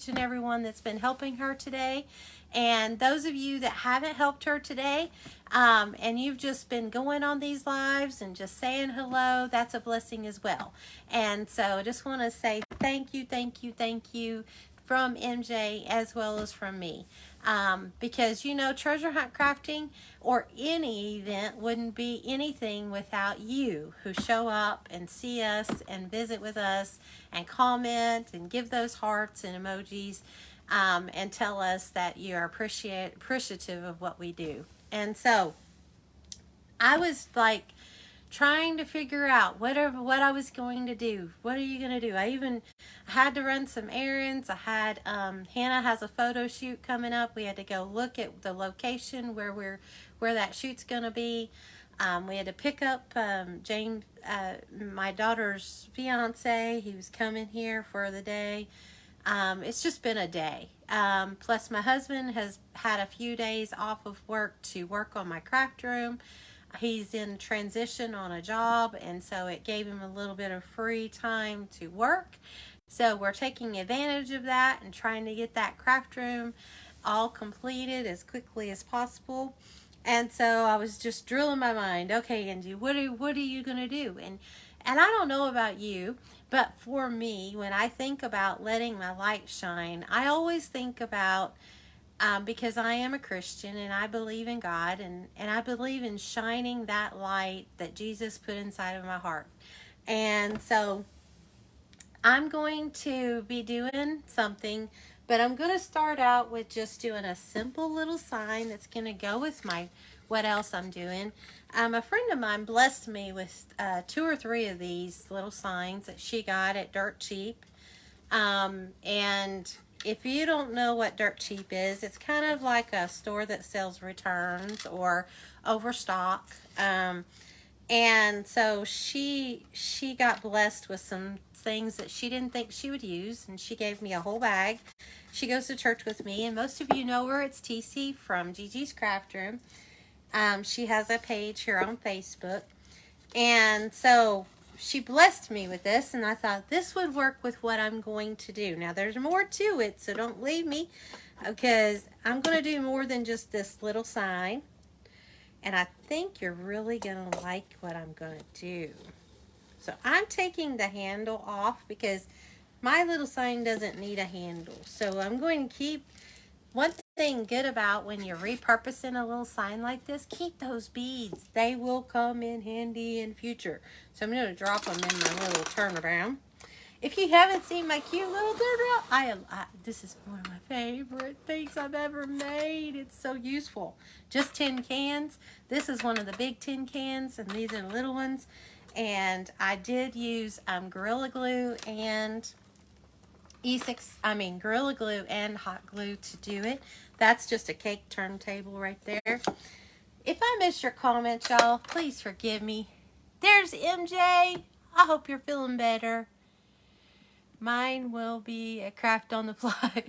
and everyone that's been helping her today. And those of you that haven't helped her today, and you've just been going on these lives and just saying hello, that's a blessing as well. And so I just want to say thank you, thank you, thank you from MJ as well as from me. Because treasure hunt crafting or any event wouldn't be anything without you who show up and see us and visit with us and comment and give those hearts and emojis, and tell us that you are appreciative of what we do. And so I was like trying to figure out what I was going to do. What are you going to do? I even had to run some errands. I had Hannah has a photo shoot coming up. We had to go look at the location where that shoot's going to be. We had to pick up James, my daughter's fiance. He was coming here for the day. It's just been a day. Plus, my husband has had a few days off of work to work on my craft room. He's in transition on a job, and so it gave him a little bit of free time to work. So we're taking advantage of that and trying to get that craft room all completed as quickly as possible. And so I was just drilling my mind. Okay, Angie, what are you gonna do? And I don't know about you, but for me, when I think about letting my light shine, I always think about, because I am a Christian and I believe in God, and I believe in shining that light that Jesus put inside of my heart. And so I'm going to be doing something, but I'm going to start out with just doing a simple little sign that's going to go with my what else I'm doing. A friend of mine blessed me with 2 or 3 of these little signs that she got at Dirt Cheap. And if you don't know what Dirt Cheap is, it's kind of like a store that sells returns or overstock. And so she got blessed with some things that she didn't think she would use, and she gave me a whole bag. She goes to church with me, and most of you know her. It's TC from Gigi's Craft Room. She has a page here on Facebook, and so she blessed me with this, and I thought this would work with what I'm going to do. Now there's more to it, so don't leave me, because I'm going to do more than just this little sign. And I think you're really going to like what I'm going to do. So I'm taking the handle off because my little sign doesn't need a handle. So I'm going to keep, one thing good about when you're repurposing a little sign like this, keep those beads. They will come in handy in future. So I'm going to drop them in my little turnaround. If you haven't seen my cute little turnaround, this is one of my favorite things I've ever made. It's so useful. Just tin cans. This is one of the big tin cans, and these are the little ones. And I did use Gorilla Glue and Gorilla Glue and hot glue to do it. That's just a cake turntable right there. If I missed your comments, y'all, please forgive me. There's MJ. I hope you're feeling better. Mine will be a craft on the fly.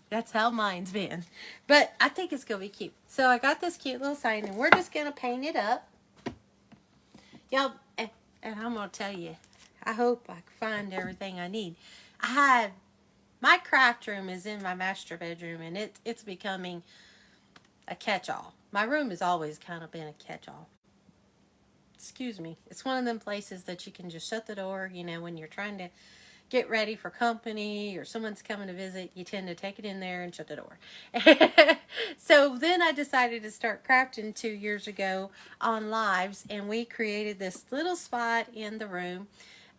That's how mine's been. But I think it's going to be cute. So I got this cute little sign, and we're just going to paint it up. Y'all, and I'm going to tell you, I hope I find everything I need. My craft room is in my master bedroom, and it's becoming a catch-all. My room has always kind of been a catch-all. Excuse me. It's one of them places that you can just shut the door, when you're trying to get ready for company or someone's coming to visit, you tend to take it in there and shut the door. So then I decided to start crafting 2 years ago on lives, and we created this little spot in the room.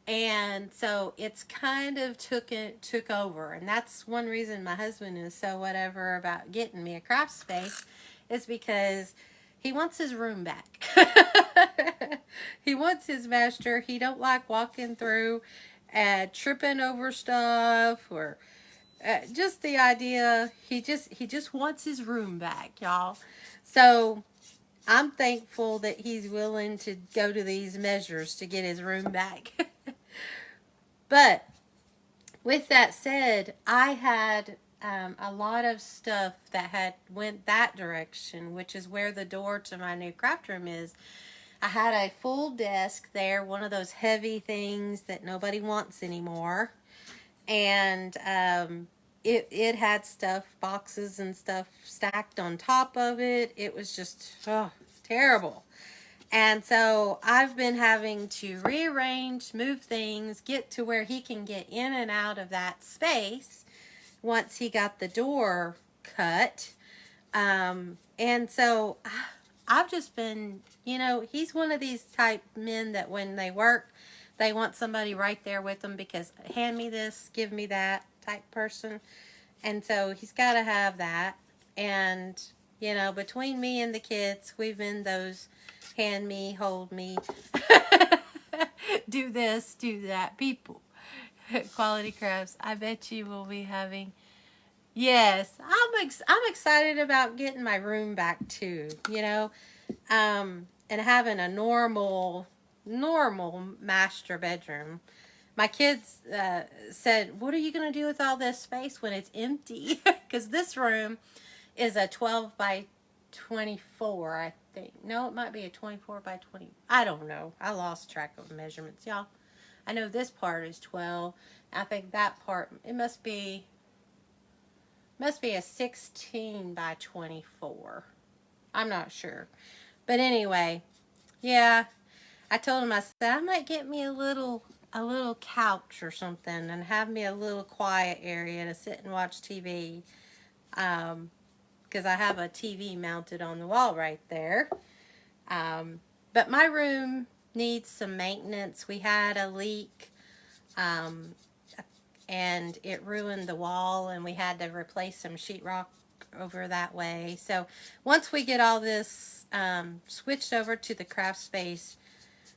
And so it's kind of took over. And that's one reason my husband is so whatever about getting me a craft space, is because he wants his room back. He wants his master. He don't like walking through tripping over stuff, or just the idea. He just wants his room back, y'all. So I'm thankful that he's willing to go to these measures to get his room back. But with that said, I had a lot of stuff that had went that direction, which is where the door to my new craft room is. I had a full desk there, one of those heavy things that nobody wants anymore. And it had stuff, boxes and stuff stacked on top of it. It was just terrible. And so I've been having to rearrange, move things, get to where he can get in and out of that space once he got the door cut. And so I've just been, he's one of these type men that when they work, they want somebody right there with them because hand me this, give me that type person. And so he's got to have that. And, between me and the kids, we've been those hand me, hold me, do this, do that people. Quality crafts. I bet you will be having. Yes, I'm excited about getting my room back too. And having a normal master bedroom. My kids said, "What are you going to do with all this space when it's empty?" Because this room is a 12 by 24, I think. No, it might be a 24 by 20. I don't know. I lost track of measurements, y'all. I know this part is 12. I think that part, it must be a 16 by 24. I'm not sure. But anyway, yeah, I told him, I said, I might get me a little couch or something and have me a little quiet area to sit and watch TV. Because I have a TV mounted on the wall right there. But my room needs some maintenance. We had a leak, and it ruined the wall, and we had to replace some sheetrock over that way. So once we get all this switched over to the craft space,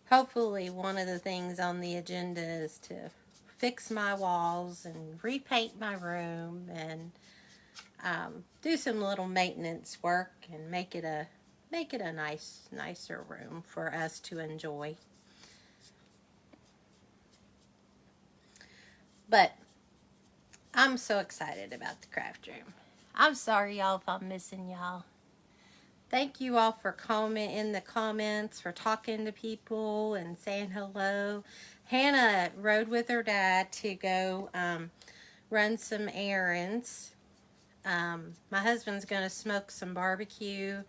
hopefully one of the things on the agenda is to fix my walls and repaint my room and do some little maintenance work and make it a nicer room for us to enjoy. But I'm so excited about the craft room. I'm sorry, y'all, if I'm missing y'all. Thank you all for commenting in the comments, for talking to people and saying hello. Hannah rode with her dad to go run some errands. My husband's going to smoke some barbecue,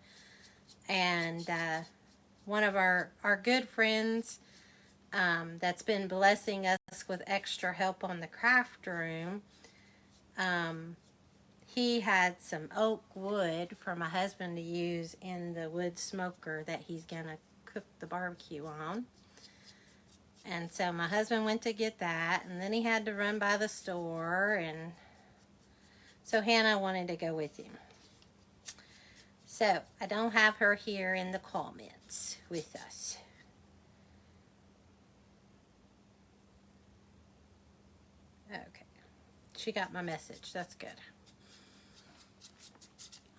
and one of our good friends that's been blessing us with extra help on the craft room, he had some oak wood for my husband to use in the wood smoker that he's going to cook the barbecue on. And so my husband went to get that, and then he had to run by the store, and so Hannah wanted to go with him. So I don't have her here in the comments with us. Okay. She got my message. That's good.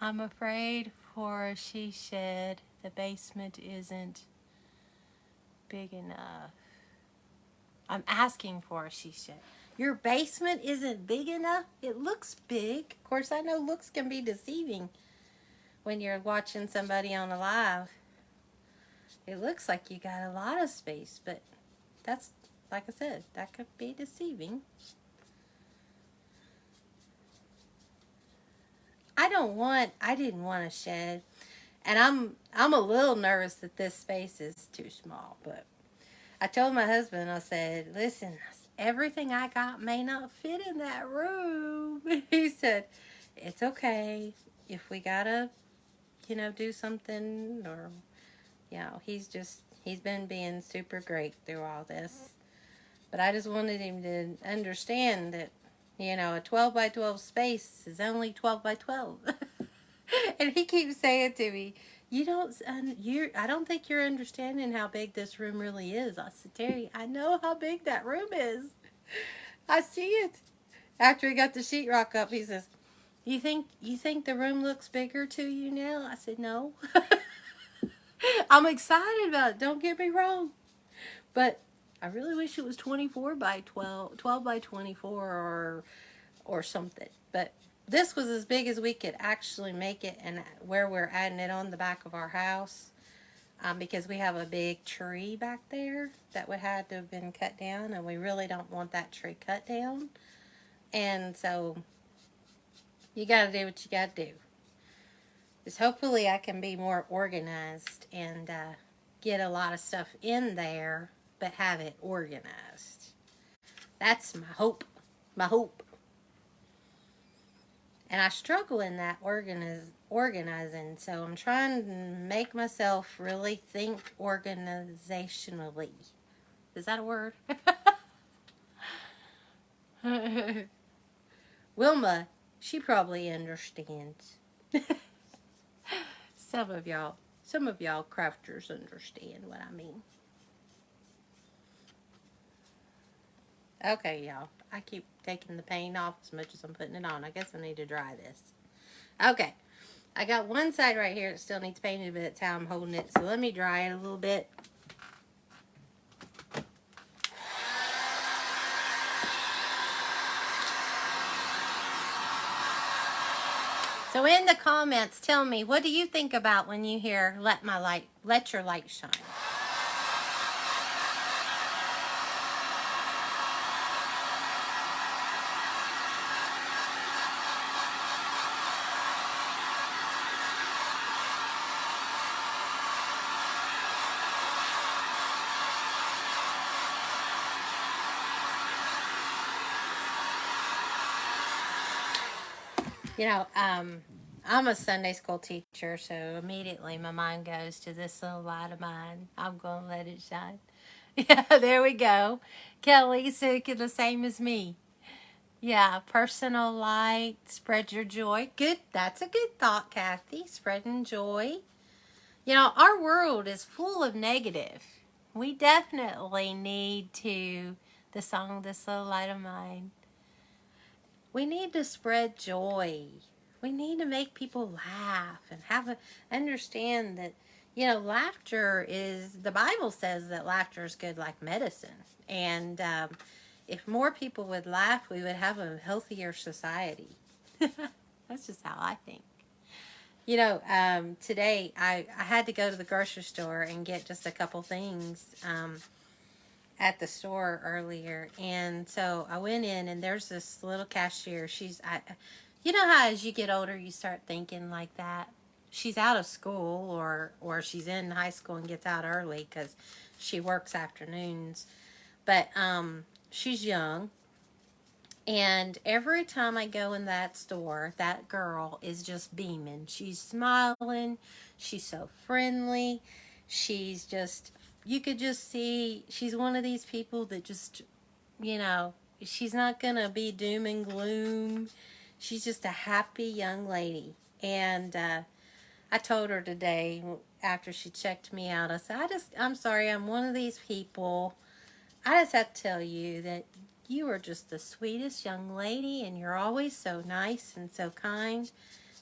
I'm afraid for a she shed. The basement isn't big enough. I'm asking for a she shed. Your basement isn't big enough? It looks big. Of course, I know looks can be deceiving when you're watching somebody on a live. It looks like you got a lot of space, but that's, like I said, that could be deceiving. I didn't want a shed, and I'm a little nervous that this space is too small, but I told my husband, I said, listen, everything I got may not fit in that room. He said, it's okay if we gotta, do something, or, he's been being super great through all this. But I just wanted him to understand that, a 12 by 12 space is only 12 by 12. And he keeps saying to me, I don't think you're understanding how big this room really is. I said, Terry, I know how big that room is. I see it. After he got the sheetrock up, he says, you think the room looks bigger to you now? I said, no. I'm excited about it. Don't get me wrong. But I really wish it was 24 by 12 by 24 or something. But this was as big as we could actually make it, and where we're adding it on the back of our house, because we have a big tree back there that would have to have been cut down, and we really don't want that tree cut down. And so You gotta do what you gotta do. Because hopefully I can be more organized and get a lot of stuff in there, but have it organized. That's my hope. My hope. And I struggle in that organizing, so I'm trying to make myself really think organizationally. Is that a word? Wilma, she probably understands. Some of y'all crafters understand what I mean. Okay, y'all. I keep taking the paint off as much as I'm putting it on. I guess I need to dry this. Okay. I got one side right here that still needs painted, but it's how I'm holding it. So let me dry it a little bit. So in the comments, tell me, what do you think about when you hear let your light shine? You know, I'm a Sunday school teacher, so immediately my mind goes to this little light of mine. I'm going to let it shine. Yeah, there we go. Kelly's the same as me. Yeah, personal light, spread your joy. Good. That's a good thought, Kathy. Spreading joy. You know, our world is full of negative. We definitely need to, the song, This Little Light of Mine, we need to spread joy. We need to make people laugh and understand that, you know, laughter is, the Bible says that laughter is good like medicine. And if more people would laugh, we would have a healthier society. That's just how I think. You know, today I had to go to the grocery store and get just a couple things at the store earlier, and so I went in, and there's this little cashier. You know how as you get older you start thinking like that. She's out of school, or she's in high school and gets out early because she works afternoons, but she's young. And every time I go in that store, that girl is just beaming. She's smiling. She's so friendly. She's just, you could just see, she's one of these people that just, you know, she's not going to be doom and gloom. She's just a happy young lady. And I told her today, after she checked me out, I said, I'm sorry, I'm one of these people. I just have to tell you that you are just the sweetest young lady, and you're always so nice and so kind.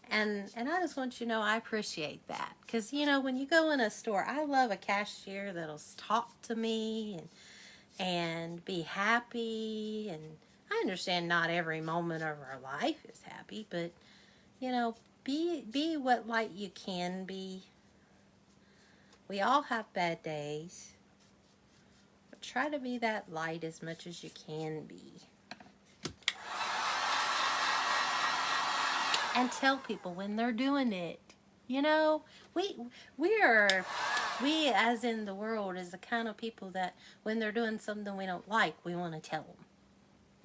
And I just want you to know I appreciate that. Because, you know, when you go in a store, I love a cashier that'll talk to me and be happy. And I understand not every moment of our life is happy, but, you know, be what light you can be. We all have bad days. Try to be that light as much as you can be. And tell people when they're doing it. You know, we as in the world is the kind of people that when they're doing something we don't like, we want to tell them.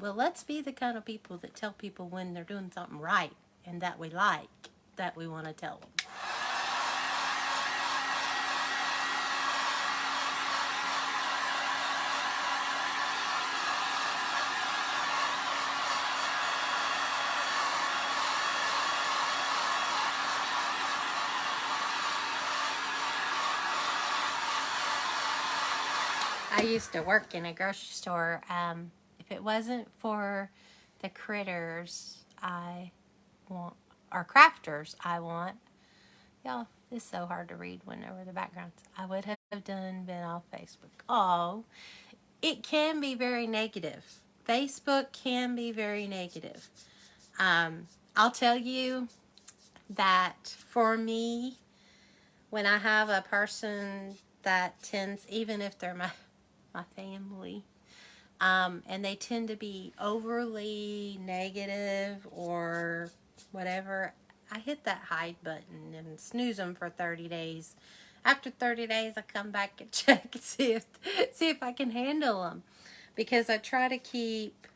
Well, let's be the kind of people that tell people when they're doing something right and that we like, that we want to tell them. I used to work in a grocery store. If it wasn't for the critters I want, or crafters I want, y'all, it's so hard to read whenever the backgrounds, I would have been off Facebook. Oh, it can be very negative. Facebook can be very negative. I'll tell you that for me, when I have a person that tends, even if they're my family, and they tend to be overly negative or whatever, I hit that hide button and snooze them for 30 days. After 30 days, I come back and check and see if I can handle them. Because I try to keep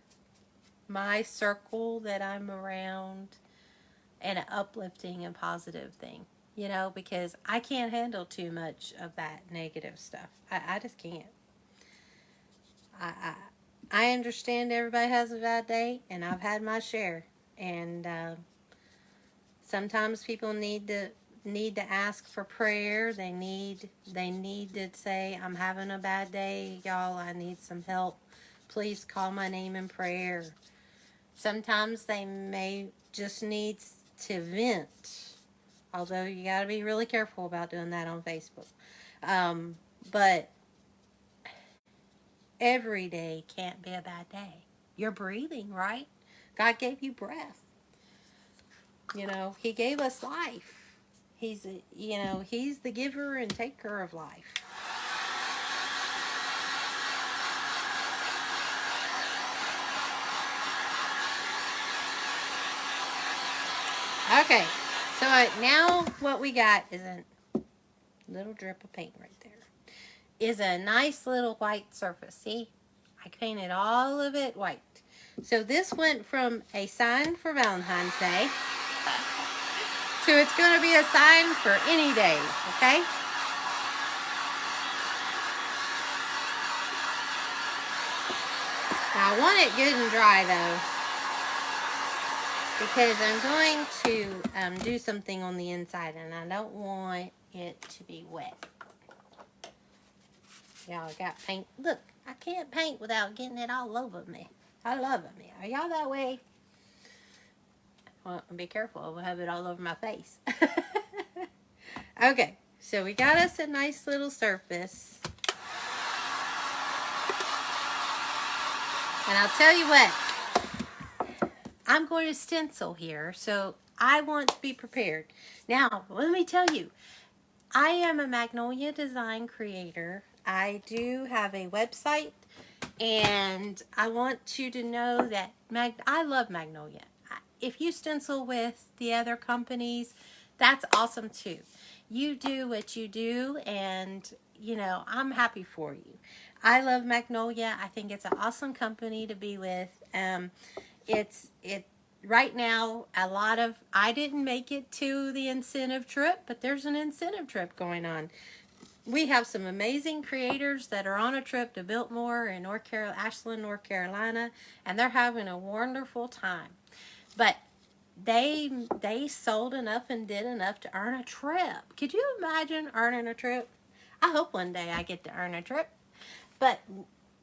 my circle that I'm around an uplifting and positive thing. You know, because I can't handle too much of that negative stuff. I just can't. I, I I understand everybody has a bad day, and I've had my share. And sometimes people need to ask for prayer. They need to say, I'm having a bad day, y'all. I need some help. Please call my name in prayer. Sometimes they may just need to vent. Although you got to be really careful about doing that on Facebook. But every day can't be a bad day. You're breathing, right? God gave you breath. You know, He gave us life. He's the giver and taker of life. Okay, so now what we got is a little drip of paint right there. Is a nice little white surface. See, I painted all of it white. So this went from a sign for Valentine's Day to it's going to be a sign for any day, okay? Now I want it good and dry though, because I'm going to do something on the inside and I don't want it to be wet. Y'all got paint. Look, I can't paint without getting it all over me. I love it, man. Are y'all that way? Well, be careful. I'll have it all over my face. Okay, so we got us a nice little surface. And I'll tell you what. I'm going to stencil here, so I want to be prepared. Now, let me tell you. I am a Magnolia design creator. I do have a website, and I want you to know that I love Magnolia. If you stencil with the other companies, that's awesome too. You do what you do, and I'm happy for you. I love Magnolia. I think it's an awesome company to be with. Right now, I didn't make it to the incentive trip, but there's an incentive trip going on. We have some amazing creators that are on a trip to Biltmore in Ashland, North Carolina, and they're having a wonderful time. But they sold enough and did enough to earn a trip. Could you imagine earning a trip? I hope one day I get to earn a trip. But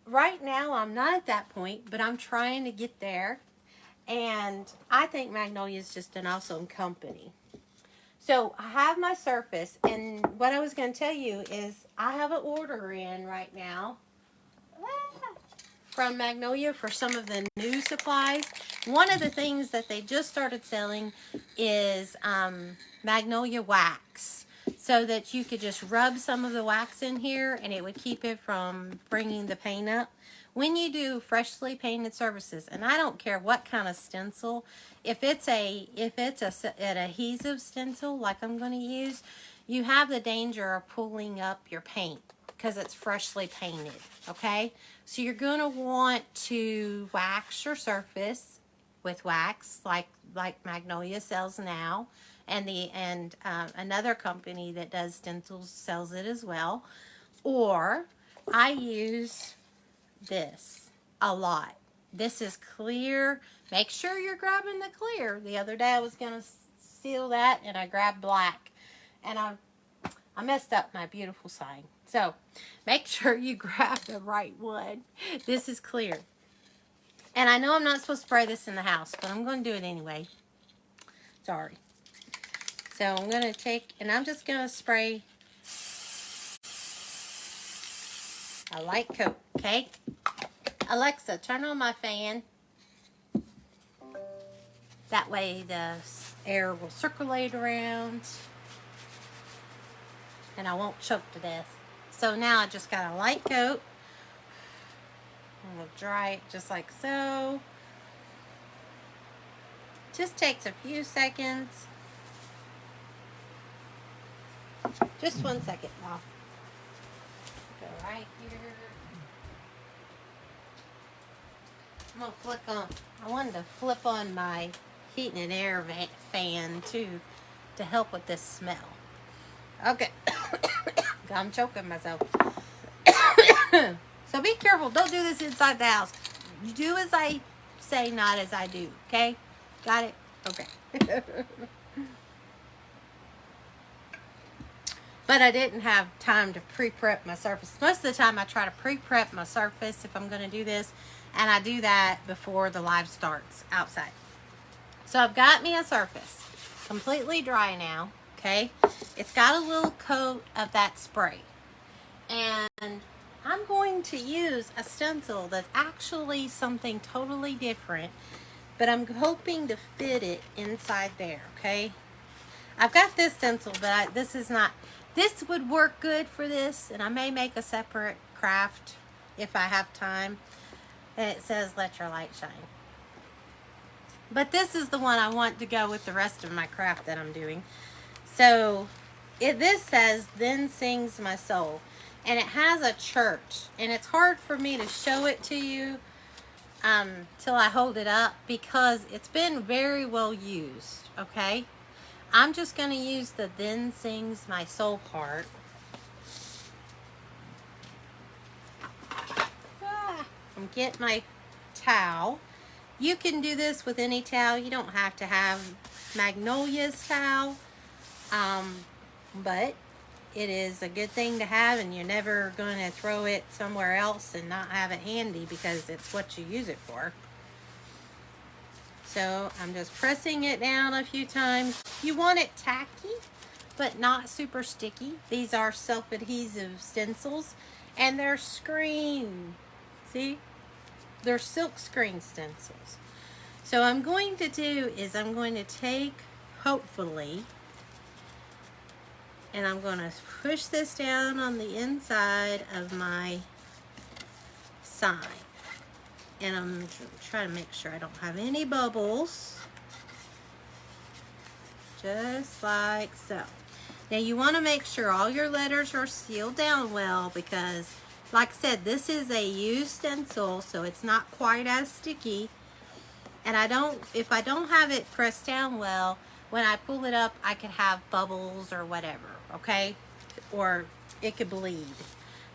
right now, I'm not at that point, but I'm trying to get there. And I think Magnolia is just an awesome company. So I have my surface, and what I was going to tell you is I have an order in right now from Magnolia for some of the new supplies. One of the things that they just started selling is Magnolia wax, so that you could just rub some of the wax in here and it would keep it from bringing the paint up. When you do freshly painted surfaces, and I don't care what kind of stencil, if it's an adhesive stencil like I'm going to use, you have the danger of pulling up your paint because it's freshly painted, okay? So you're going to want to wax your surface with wax like Magnolia sells now, and another company that does stencils sells it as well. Or I use this a lot. This is clear. Make sure you're grabbing the clear. The other day I was going to seal that and I grabbed black, and I messed up my beautiful sign. So make sure you grab the right one. This is clear. And I know I'm not supposed to spray this in the house, but I'm going to do it anyway. Sorry. So I'm going to take, and I'm just going to spray a light coat, okay? Alexa, turn on my fan. That way the air will circulate around and I won't choke to death. So now I just got a light coat. I'm going to dry it just like so. Just takes a few seconds. Just 1 second, y'all. Go right here. I'm gonna flip on. I wanted to flip on my heating and air fan too, to help with this smell. Okay, I'm choking myself. So be careful. Don't do this inside the house. You do as I say, not as I do. Okay? Got it? Okay. But I didn't have time to pre-prep my surface. Most of the time I try to pre-prep my surface if I'm going to do this. And I do that before the live starts outside. So I've got me a surface. Completely dry now. Okay? It's got a little coat of that spray. And I'm going to use a stencil that's actually something totally different. But I'm hoping to fit it inside there. Okay? I've got this stencil, but this is not... This would work good for this, and I may make a separate craft if I have time. And it says, let your light shine. But this is the one I want to go with the rest of my craft that I'm doing. So, this says, then sings my soul. And it has a church. And it's hard for me to show it to you till I hold it up, because it's been very well used, okay? I'm just going to use the then sings my soul part. I'm getting my towel. You can do this with any towel. You don't have to have Magnolia's towel. But it is a good thing to have, and you're never going to throw it somewhere else and not have it handy, because it's what you use it for. So I'm just pressing it down a few times. You want it tacky, but not super sticky. These are self-adhesive stencils, and they're screen. See? They're silk screen stencils. So what I'm going to do is I'm going to take, hopefully, and I'm going to push this down on the inside of my sign. And I'm trying to make sure I don't have any bubbles. Just like so. Now you want to make sure all your letters are sealed down well, because like I said, this is a used stencil, so it's not quite as sticky. And if I don't have it pressed down well, when I pull it up, I could have bubbles or whatever, okay? Or it could bleed.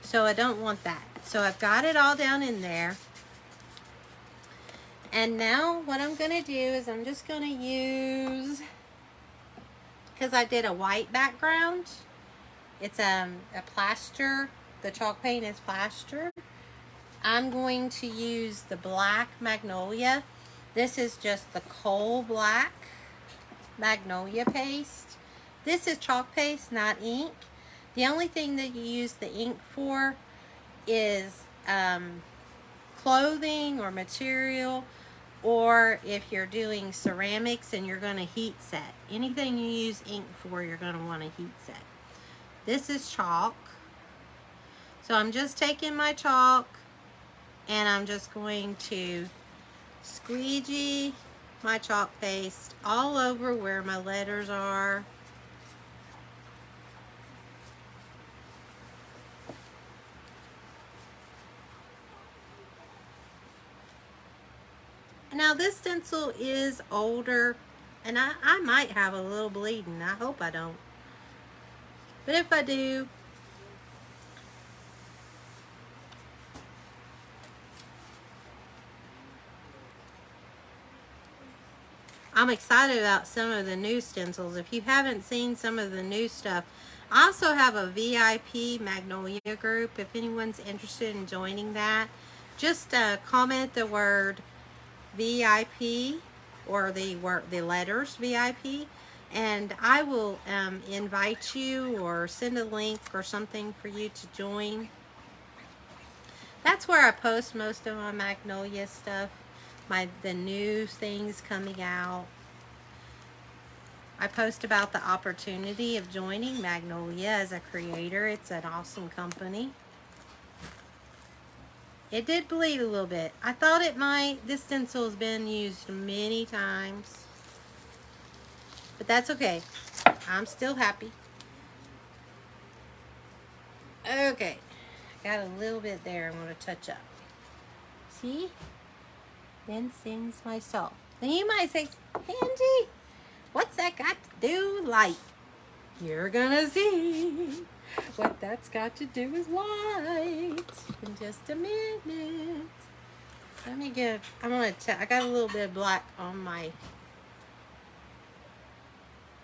So I don't want that. So I've got it all down in there. And now what I'm going to do is I'm just going to use, because I did a white background, it's a plaster, the chalk paint is plaster. I'm going to use the black Magnolia. This is just the coal black Magnolia paste. This is chalk paste, not ink. The only thing that you use the ink for is clothing or material, or if you're doing ceramics and you're going to heat set. Anything you use ink for, you're going to want to heat set. This is chalk. So I'm just taking my chalk and I'm just going to squeegee my chalk paste all over where my letters are. Now this stencil is older, and I might have a little bleeding. I hope I don't. But if I do, I'm excited about some of the new stencils. If you haven't seen some of the new stuff, I also have a VIP Magnolia group. If anyone's interested in joining that, just comment the word VIP or the letters VIP, and I will invite you or send a link or something for you to join. That's where I post most of my Magnolia stuff, the new things coming out. I post about the opportunity of joining Magnolia as a creator. It's an awesome company. It did bleed a little bit. I thought it might. This stencil has been used many times. But that's okay. I'm still happy. Okay. Got a little bit there I'm going to touch up. See? Then sings my soul. Now you might say, Angie, what's that got to do with light? You're going to see what that's got to do with light in just a minute. Let me get, I'm going to check. I got a little bit of black on my,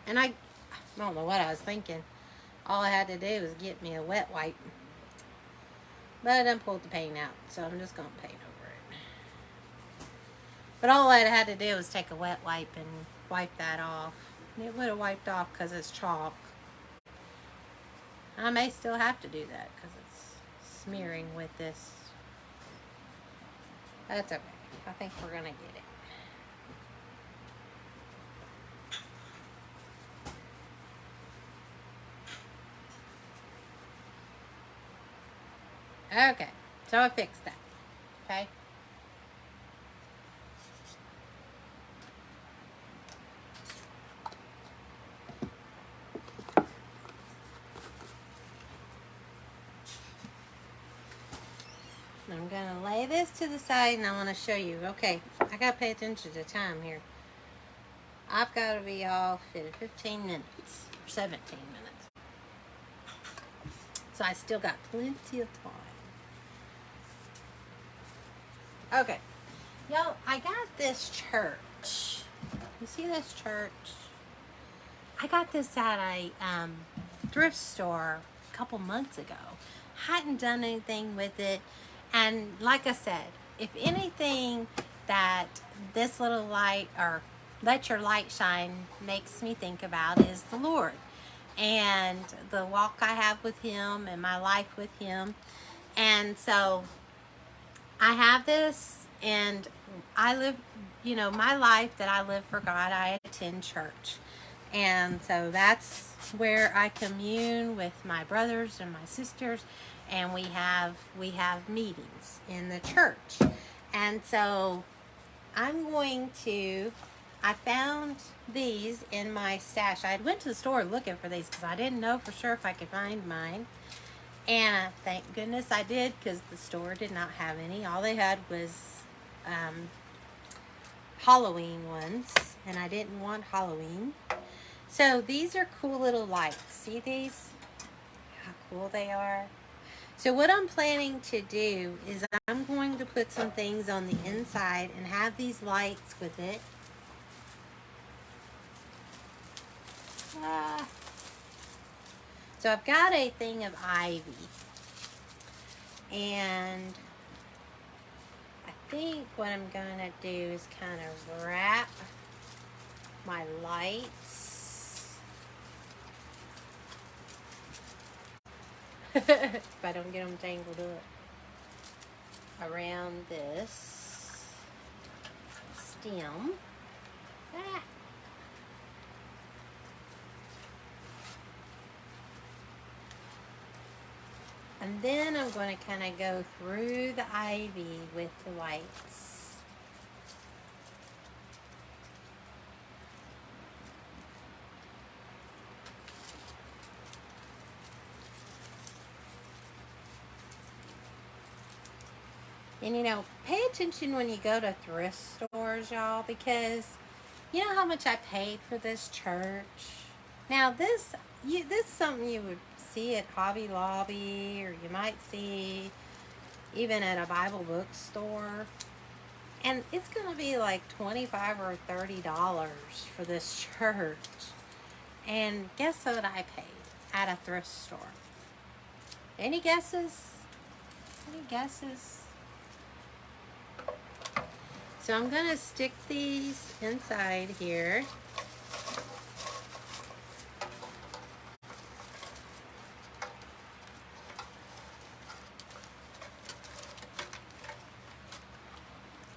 and I don't know what I was thinking. All I had to do was get me a wet wipe. But I done pulled the paint out, so I'm just going to paint over it. But all I had to do was take a wet wipe and wipe that off. And it would have wiped off because it's chalk. I may still have to do that because it's smearing with this. That's okay. I think we're going to get it. Okay, so I fixed that. Okay. I'm going to lay this to the side and I want to show you. Okay, I got to pay attention to time here. I've got to be off in 15 minutes, or 17 minutes. So I still got plenty of time. Okay, y'all, I got this church. You see this church? I got this at a thrift store a couple months ago. Hadn't done anything with it. And like I said, if anything that this little light or let your light shine makes me think about is the Lord and the walk I have with him and my life with him. And so I have this, and I live, you know, my life that I live for God. I attend church. And so that's where I commune with my brothers and my sisters, and we have meetings in the church. And so I'm going to, I found these in my stash. I went to the store looking for these because I didn't know for sure if I could find mine. And thank goodness I did, because the store did not have any. All they had was Halloween ones, and I didn't want Halloween. So these are cool little lights. See these? How cool they are. So what I'm planning to do is I'm going to put some things on the inside and have these lights with it. So I've got a thing of ivy. And I think what I'm going to do is kind of wrap my lights. If I don't get them tangled up around this stem. And then I'm going to kind of go through the ivy with the lights. And, you know, pay attention when you go to thrift stores, y'all, because you know how much I paid for this church? Now, this is something you would see at Hobby Lobby, or you might see even at a Bible bookstore. And it's going to be like $25 or $30 for this church. And guess what I paid at a thrift store? Any guesses? Any guesses? So I'm going to stick these inside here.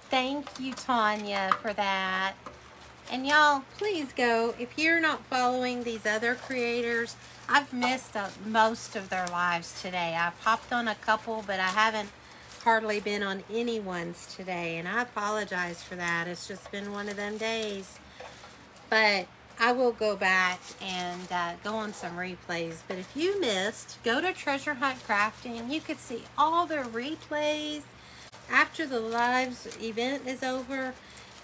Thank you, Tanya, for that. And y'all, please go. If you're not following these other creators, I've missed most of their lives today. I've hopped on a couple, but I haven't hardly been on anyone's today, and I apologize for that. It's just been one of them days. But I will go back and go on some replays. But if you missed, go to Treasure Hunt Crafting. You could see all the replays after the lives event is over.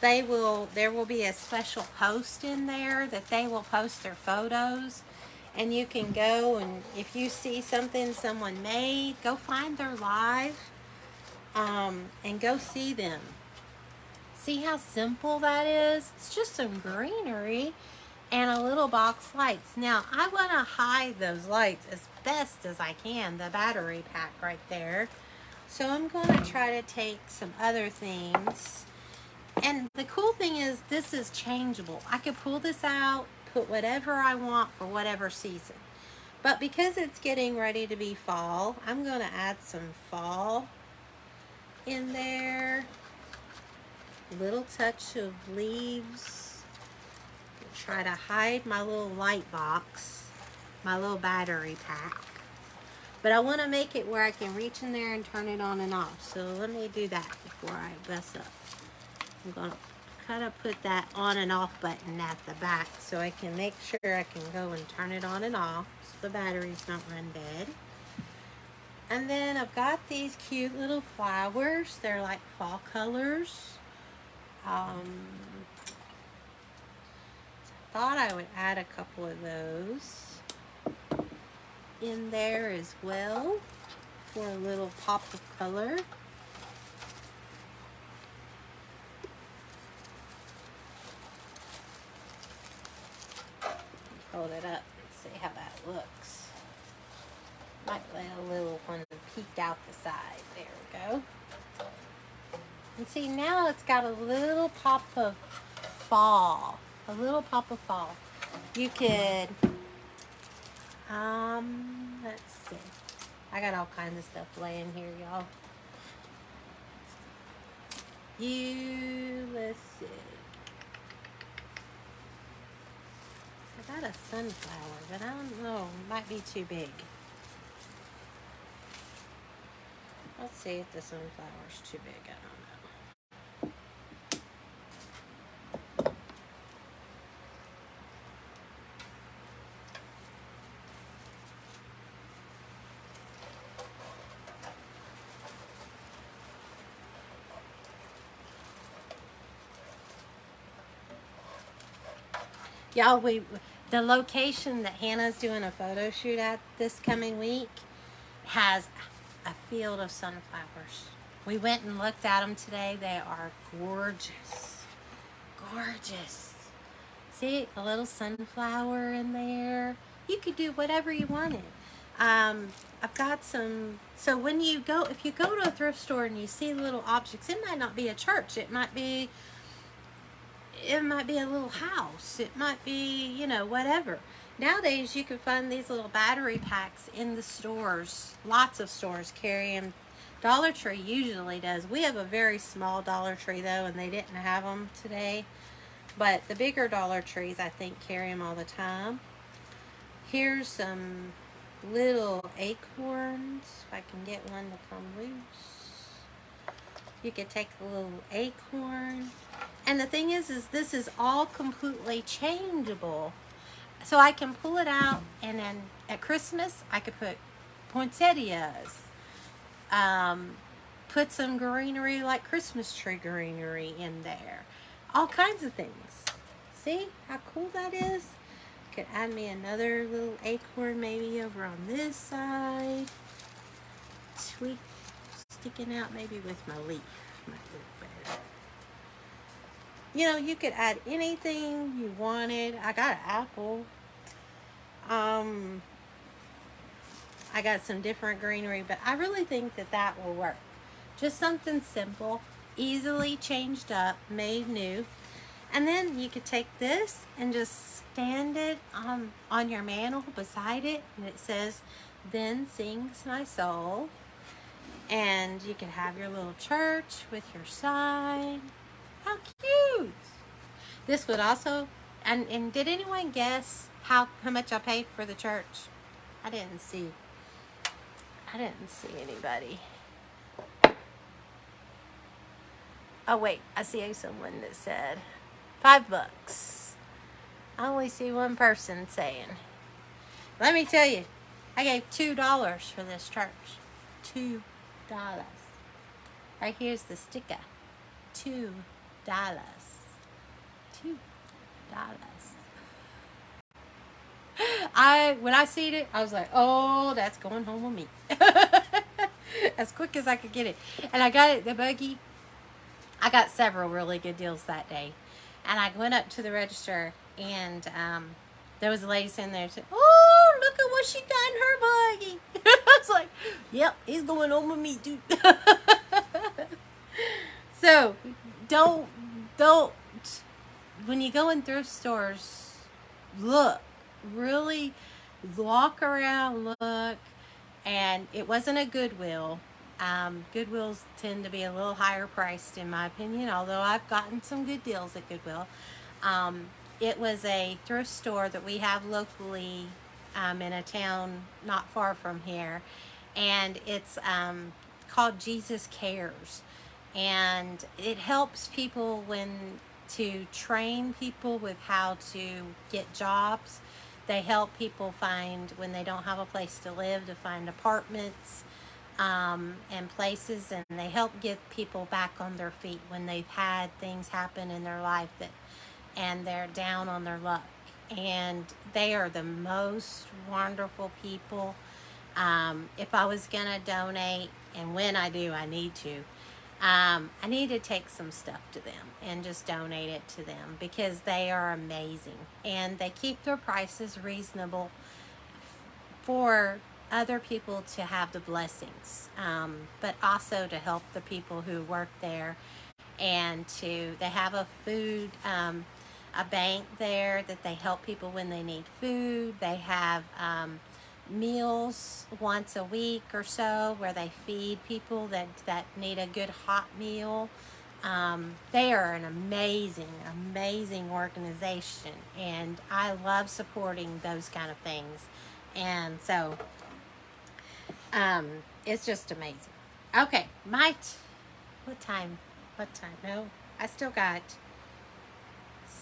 There will be a special post in there that they will post their photos, and you can go, and if you see something someone made, go find their live and go see them. See how simple that is? It's just some greenery and a little box lights. Now, I want to hide those lights as best as I can, the battery pack right there. So I'm going to try to take some other things. And the cool thing is this is changeable. I could pull this out, put whatever I want for whatever season. But because it's getting ready to be fall, I'm going to add some fall in there. A little touch of leaves. Try to hide my little light box, my little battery pack. But I want to make it where I can reach in there and turn it on and off. So let me do that before I mess up. I'm going to kind of put that on and off button at the back so I can make sure I can go and turn it on and off so the batteries don't run dead. And then I've got these cute little flowers. They're like fall colors. I thought I would add a couple of those in there as well for a little pop of color. Hold it up and see how that looks. Might let a little one peek out the side. There we go. And see, now it's got a little pop of fall. A little pop of fall. You could, let's see. I got all kinds of stuff laying here, y'all. Let's see. I got a sunflower, but I don't know. It might be too big. Let's see if the sunflower's too big. I don't know. Y'all, the location that Hannah's doing a photo shoot at this coming week has a field of sunflowers. We went and looked at them today. They are gorgeous. Gorgeous. See, a little sunflower in there. You could do whatever you wanted. I've got some, so when you go, if you go to a thrift store and you see little objects, it might not be a church. It might be a little house. It might be, you know, whatever. Nowadays, you can find these little battery packs in the stores. Lots of stores carry them. Dollar Tree usually does. We have a very small Dollar Tree, though, and they didn't have them today. But the bigger Dollar Trees, I think, carry them all the time. Here's some little acorns. If I can get one to come loose. You could take a little acorn. And the thing is this is all completely changeable. So I can pull it out, and then at Christmas, I could put poinsettias. Put some greenery, like Christmas tree greenery in there. All kinds of things. See how cool that is? Could add me another little acorn maybe over on this side. Sweet. Sticking out maybe with my leaf. Might look better. You know, you could add anything you wanted. I got an apple. I got some different greenery, but I really think that will work. Just something simple, easily changed up, made new. And then you could take this and just stand it on your mantle beside it, and it says, "Then sings my soul." And you can have your little church with your sign. How cute! This would also, and did anyone guess how much I paid for the church? I didn't see anybody. Oh wait, I see someone that said $5. I only see one person saying. Let me tell you, I gave $2 for this church. $2. Right here's the sticker. $2. $2. When I seen it, I was like, oh, that's going home with me. As quick as I could get it. And I got it, the buggy. I got several really good deals that day. And I went up to the register, and there was a lady sitting there and said, oh, look at what she got in her buggy. I was like, yep, it's going home with me too. So, don't, when you go in thrift stores, look, really walk around, look. And it wasn't a Goodwill. Goodwills tend to be a little higher priced, in my opinion, although I've gotten some good deals at Goodwill. It was a thrift store that we have locally in a town not far from here, and it's called Jesus Cares, and it helps people to train people with how to get jobs. They help people find, when they don't have a place to live, to find apartments and places, and they help get people back on their feet when they've had things happen in their life and they're down on their luck. And they are the most wonderful people. If I was going to donate, and when I do, I need to, I need to take some stuff to them and just donate it to them, because they are amazing and they keep their prices reasonable for other people to have the blessings, but also to help the people who work there. And they have a food, a bank there that they help people when they need food. They have meals once a week or so where they feed people that need a good hot meal. They are an amazing organization, and I love supporting those kind of things. And so it's just amazing. Okay, what time? No, I still got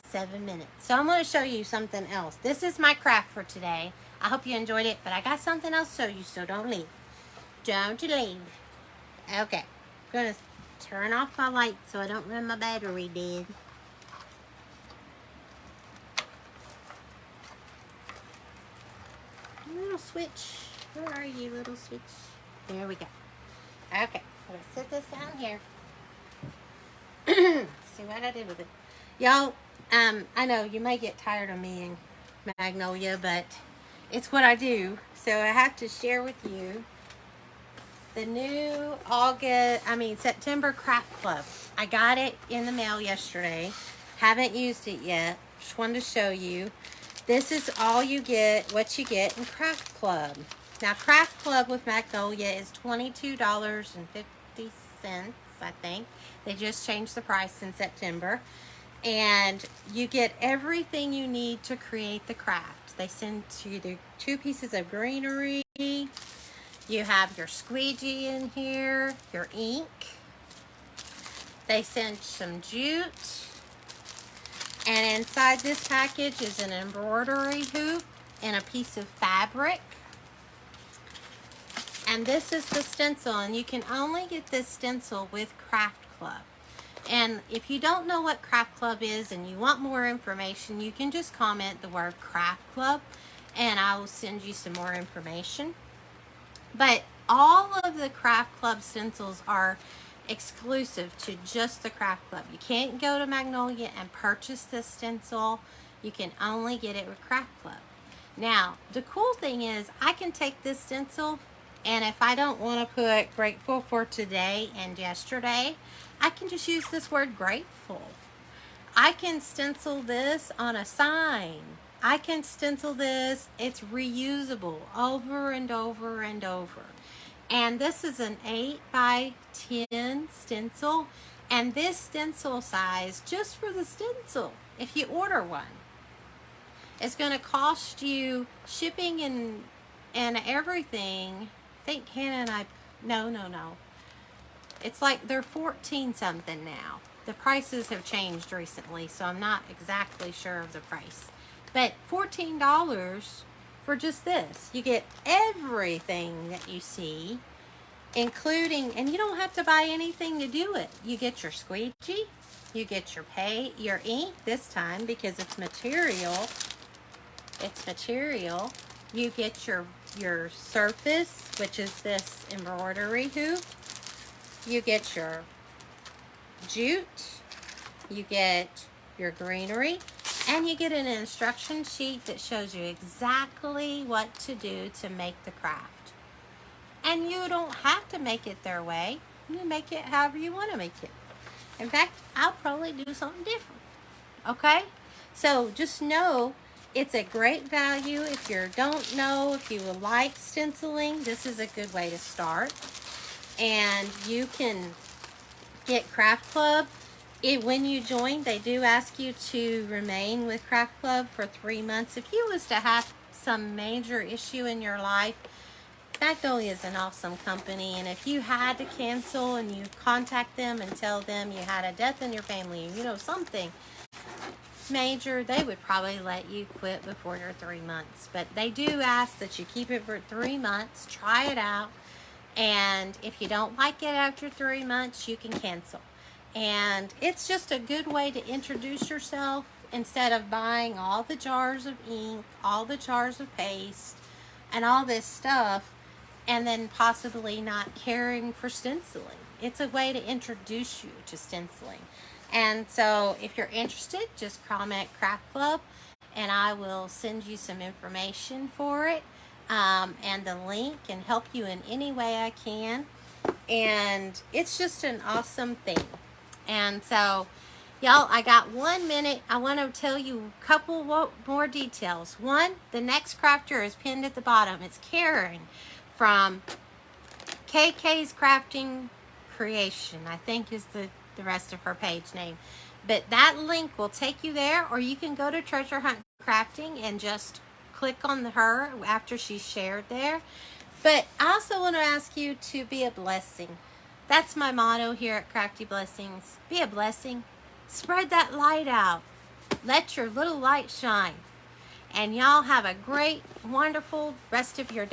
7 minutes. So I'm going to show you something else. This is my craft for today. I hope you enjoyed it, but I got something else to show you, so don't leave. Don't you leave. Okay, I'm going to turn off my light so I don't run my battery dead. Little switch. Where are you, little switch? There we go. Okay, I'm going to set this down here. See what I did with it. Y'all, I know you may get tired of me and Magnolia, but it's what I do. So I have to share with you the new September Craft Club. I got it in the mail yesterday. Haven't used it yet. Just wanted to show you. This is all you get, what you get in Craft Club. Now, Craft Club with Magnolia is $22.50, I think. They just changed the price in September. And you get everything you need to create the craft. They send you the 2 pieces of greenery. You have your squeegee in here, your ink. They send some jute. And inside this package is an embroidery hoop and a piece of fabric. And this is the stencil, and you can only get this stencil with Craft Club. And if you don't know what Craft Club is and you want more information, you can just comment the word Craft Club and I will send you some more information. But all of the Craft Club stencils are exclusive to just the Craft Club. You can't go to Magnolia and purchase this stencil. You can only get it with Craft Club. Now, the cool thing is I can take this stencil, and if I don't want to put grateful for today and yesterday, I can just use this word grateful. I can stencil this on a sign. I can stencil this. It's reusable over and over and over. And this is an 8 by 10 stencil. And this stencil size, just for the stencil, if you order one, it's going to cost you shipping and everything. I think Hannah and I, no. It's like they're 14 something now. The prices have changed recently, so I'm not exactly sure of the price. But $14 for just this. You get everything that you see, including, and you don't have to buy anything to do it. You get your squeegee, you get your ink this time because it's material. It's material. You get your surface, which is this embroidery hoop. You get your jute. You get your greenery. And you get an instruction sheet that shows you exactly what to do to make the craft. And you don't have to make it their way. You make it however you want to make it. In fact, I'll probably do something different. Okay? So just know it's a great value. If you don't know if you like stenciling, this is a good way to start. And you can get Craft Club. When you join, they do ask you to remain with Craft Club for 3 months. If you was to have some major issue in your life, Magnolia is an awesome company, and if you had to cancel and you contact them and tell them you had a death in your family, something major, they would probably let you quit before your 3 months. But they do ask that you keep it for 3 months, try it out, and if you don't like it after 3 months, you can cancel. And it's just a good way to introduce yourself instead of buying all the jars of ink, all the jars of paste, and all this stuff, and then possibly not caring for stenciling. It's a way to introduce you to stenciling. And so if you're interested, just comment Craft Club, and I will send you some information for it, and the link, and help you in any way I can. And it's just an awesome thing. And so, y'all, I got 1 minute. I want to tell you a couple more details. One, the next crafter is pinned at the bottom. It's Karen from KK's Crafting Creation, I think is the rest of her page name. But that link will take you there, or you can go to Treasure Hunt Crafting and just click on her after she's shared there. But I also want to ask you to be a blessing. That's my motto here at Crafty Blessings. Be a blessing. Spread that light out. Let your little light shine. And y'all have a great, wonderful rest of your day.